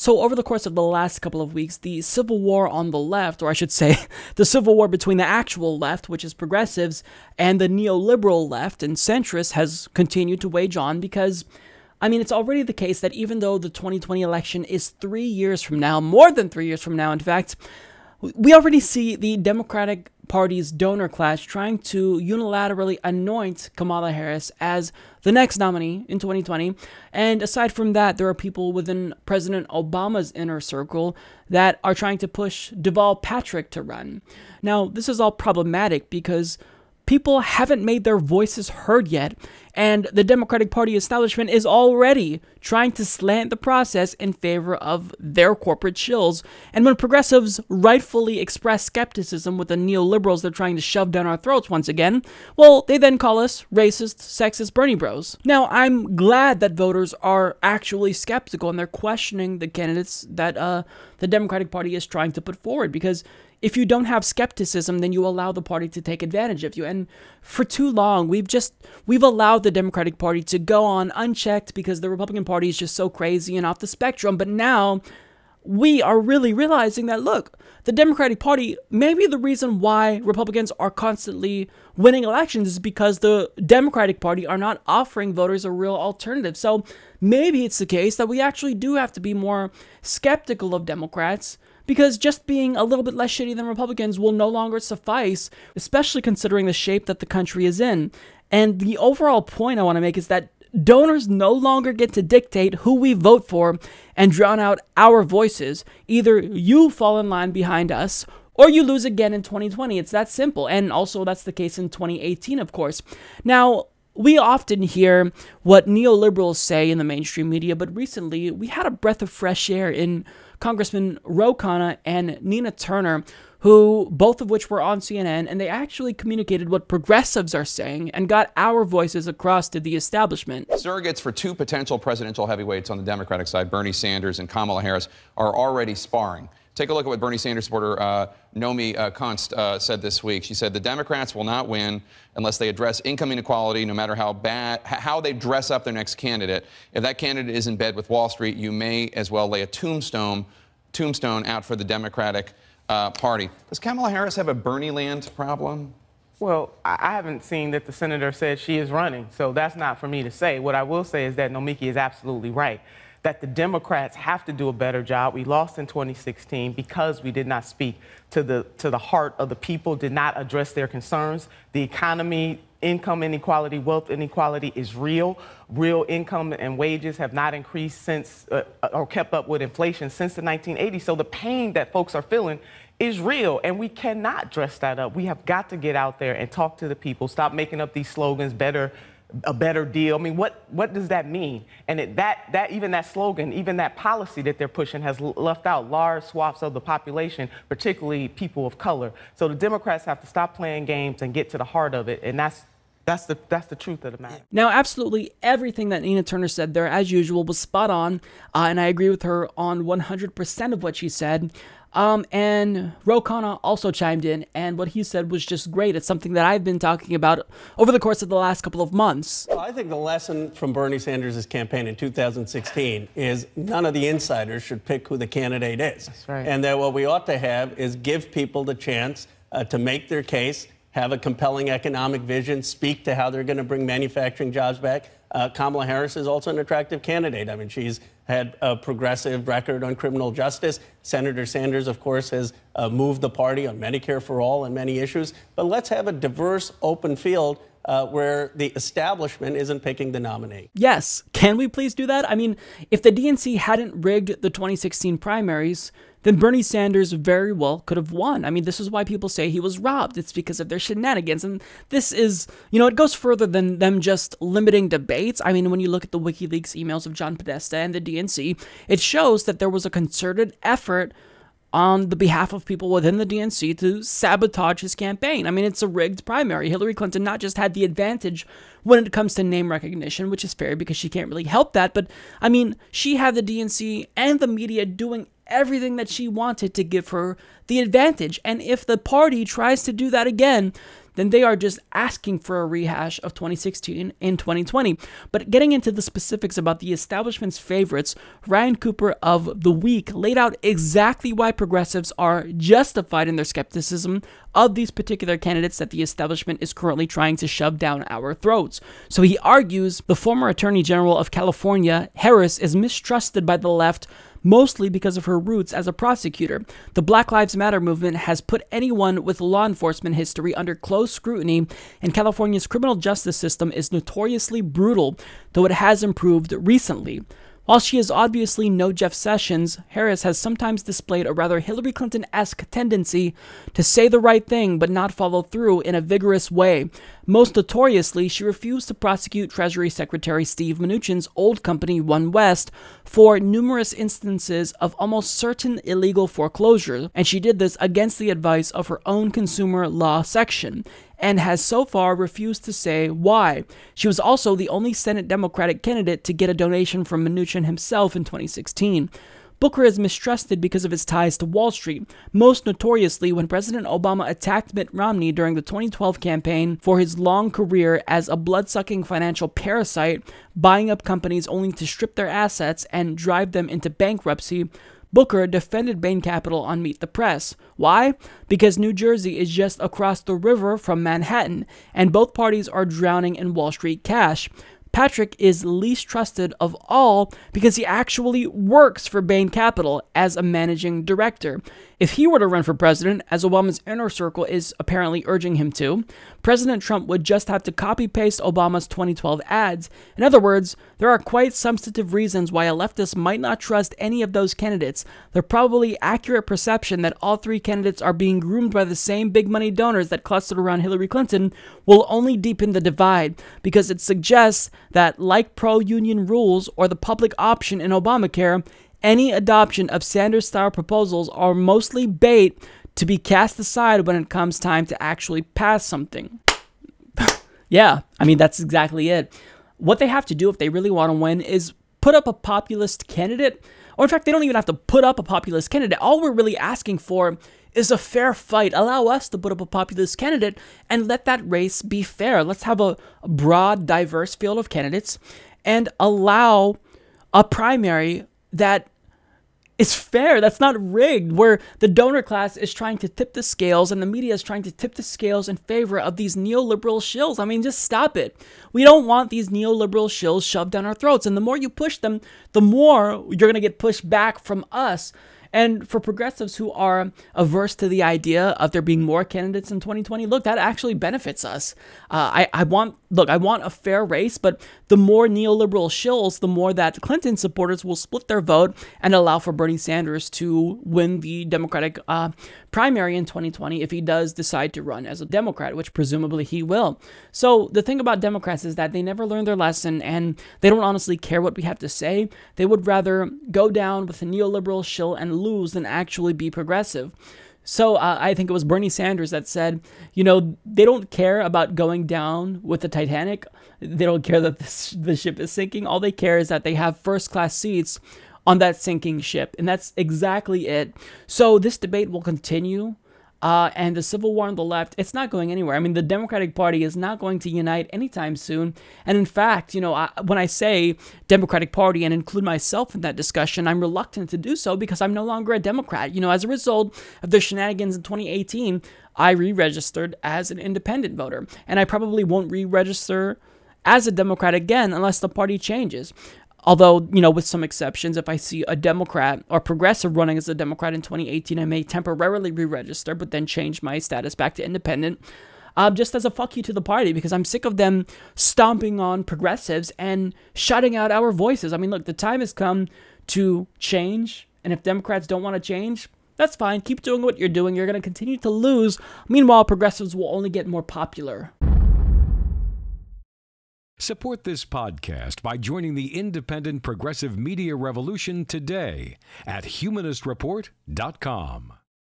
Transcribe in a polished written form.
So over the course of the last couple of weeks, the civil war on the left, or I should say, the civil war between the actual left, which is progressives, and the neoliberal left and centrists has continued to wage on because, I mean, it's already the case that even though the 2020 election is 3 years from now, more than 3 years from now, in fact, we already see the Democratic Party's donor class trying to unilaterally anoint Kamala Harris as the next nominee in 2020. And aside from that, there are people within President Obama's inner circle that are trying to push Deval Patrick to run. Now, this is all problematic because people haven't made their voices heard yet, and the Democratic Party establishment is already trying to slant the process in favor of their corporate shills. And when progressives rightfully express skepticism with the neoliberals they're trying to shove down our throats once again, well, they then call us racist, sexist Berniebros. Now, I'm glad that voters are actually skeptical and they're questioning the candidates that the Democratic Party is trying to put forward, because if you don't have skepticism, then you allow the party to take advantage of you. And for too long, we've allowed the Democratic Party to go on unchecked because the Republican Party is just so crazy and off the spectrum. But now we are really realizing that, look, the Democratic Party, maybe the reason why Republicans are constantly winning elections is because the Democratic Party are not offering voters a real alternative. So maybe it's the case that we actually do have to be more skeptical of Democrats, because just being a little bit less shitty than Republicans will no longer suffice, especially considering the shape that the country is in. And the overall point I want to make is that donors no longer get to dictate who we vote for and drown out our voices. Either you fall in line behind us, or you lose again in 2020. It's that simple. And also that's the case in 2018, of course. Now, we often hear what neoliberals say in the mainstream media, but recently we had a breath of fresh air in Congressman Ro Khanna and Nina Turner, who both of which were on CNN, and they actually communicated what progressives are saying and got our voices across to the establishment. Surrogates for two potential presidential heavyweights on the Democratic side, Bernie Sanders and Kamala Harris, are already sparring. Take a look at what Bernie Sanders supporter Nomi Konst said this week. She said the Democrats will not win unless they address income inequality, no matter how they dress up their next candidate. If that candidate is in bed with Wall Street, you may as well lay a tombstone out for the Democratic Party. Does Kamala Harris have a Bernie land problem? Well, I haven't seen that the senator said she is running, so that's not for me to say. What I will say is that Nomiki is absolutely right, that the Democrats have to do a better job. We lost in 2016 because we did not speak to the heart of the people, did not address their concerns. The economy, income inequality, wealth inequality is real. Real income and wages have not increased since or kept up with inflation since the 1980s. So the pain that folks are feeling is real, and we cannot dress that up. We have got to get out there and talk to the people, stop making up these slogans, a better deal. I mean, what does that mean? And even that slogan, even that policy that they're pushing has left out large swaths of the population, particularly people of color. So the Democrats have to stop playing games and get to the heart of it, and that's the truth of the matter. Now, absolutely everything that Nina Turner said there, as usual, was spot on, and I agree with her on 100% of what she said. And Ro Khanna also chimed in, and what he said was just great. It's something that I've been talking about over the course of the last couple of months. Well, I think the lesson from Bernie Sanders' campaign in 2016 is none of the insiders should pick who the candidate is. That's right. And that what we ought to have is give people the chance to make their case, have a compelling economic vision, speak to how they're going to bring manufacturing jobs back. Kamala Harris is also an attractive candidate. I mean, she's had a progressive record on criminal justice. Senator Sanders, of course, has moved the party on Medicare for all and many issues. But let's have a diverse, open field where the establishment isn't picking the nominee. Yes. Can we please do that? I mean, if the DNC hadn't rigged the 2016 primaries, then Bernie Sanders very well could have won. I mean, this is why people say he was robbed. It's because of their shenanigans. And this is, it goes further than them just limiting debates. I mean, when you look at the WikiLeaks emails of John Podesta and the DNC, it shows that there was a concerted effort on the behalf of people within the DNC to sabotage his campaign. I mean, it's a rigged primary. Hillary Clinton not just had the advantage when it comes to name recognition, which is fair because she can't really help that, but I mean, she had the DNC and the media doing everything that she wanted to give her the advantage. And if the party tries to do that again, then they are just asking for a rehash of 2016 in 2020. But getting into the specifics about the establishment's favorites, Ryan Cooper of The Week laid out exactly why progressives are justified in their skepticism of these particular candidates that the establishment is currently trying to shove down our throats. So he argues the former Attorney General of California, Harris, is mistrusted by the left mostly because of her roots as a prosecutor. The Black Lives Matter movement has put anyone with law enforcement history under close scrutiny, and California's criminal justice system is notoriously brutal, though it has improved recently. While she is obviously no Jeff Sessions, Harris has sometimes displayed a rather Hillary Clinton-esque tendency to say the right thing but not follow through in a vigorous way. Most notoriously, she refused to prosecute Treasury Secretary Steve Mnuchin's old company, One West, for numerous instances of almost certain illegal foreclosure, and she did this against the advice of her own consumer law section, and has so far refused to say why. She was also the only Senate Democratic candidate to get a donation from Mnuchin himself in 2016. Booker is mistrusted because of his ties to Wall Street, most notoriously when President Obama attacked Mitt Romney during the 2012 campaign for his long career as a blood-sucking financial parasite, buying up companies only to strip their assets and drive them into bankruptcy. Booker defended Bain Capital on Meet the Press. Why? Because New Jersey is just across the river from Manhattan, and both parties are drowning in Wall Street cash. Patrick is least trusted of all because he actually works for Bain Capital as a managing director. If he were to run for president, as Obama's inner circle is apparently urging him to, President Trump would just have to copy-paste Obama's 2012 ads. In other words, there are quite substantive reasons why a leftist might not trust any of those candidates. The probably accurate perception that all three candidates are being groomed by the same big-money donors that clustered around Hillary Clinton will only deepen the divide, because it suggests that, like pro-union rules or the public option in Obamacare, any adoption of Sanders-style proposals are mostly bait to be cast aside when it comes time to actually pass something. Yeah, I mean, that's exactly it. What they have to do if they really want to win is put up a populist candidate, or in fact, they don't even have to put up a populist candidate. All we're really asking for is a fair fight. Allow us to put up a populist candidate and let that race be fair. Let's have a broad, diverse field of candidates and allow a primary that is fair, that's not rigged, where the donor class is trying to tip the scales and the media is trying to tip the scales in favor of these neoliberal shills. I mean, just stop it. We don't want these neoliberal shills shoved down our throats, and the more you push them, the more you're going to get pushed back from us. And for progressives who are averse to the idea of there being more candidates in 2020, look, that actually benefits us. I want a fair race, but the more neoliberal shills, the more that Clinton supporters will split their vote and allow for Bernie Sanders to win the Democratic primary in 2020 if he does decide to run as a Democrat, which presumably he will. So the thing about Democrats is that they never learn their lesson, and they don't honestly care what we have to say. They would rather go down with a neoliberal shill and lose than actually be progressive. So I think it was Bernie Sanders that said, you know, they don't care about going down with the Titanic. They don't care that the ship is sinking. All they care is that they have first-class seats on that sinking ship. And that's exactly it. So this debate will continue. And the civil war on the left, it's not going anywhere. I mean, the Democratic Party is not going to unite anytime soon. And in fact, you know, when I say Democratic Party and include myself in that discussion, I'm reluctant to do so because I'm no longer a Democrat. You know, as a result of their shenanigans in 2018, I re-registered as an independent voter. And I probably won't re-register as a Democrat again unless the party changes. Although, you know, with some exceptions, if I see a Democrat or progressive running as a Democrat in 2018, I may temporarily re-register, but then change my status back to independent, just as a fuck you to the party, because I'm sick of them stomping on progressives and shutting out our voices. I mean, look, the time has come to change, and if Democrats don't want to change, that's fine. Keep doing what you're doing. You're going to continue to lose. Meanwhile, progressives will only get more popular. Support this podcast by joining the independent progressive media revolution today at humanistreport.com.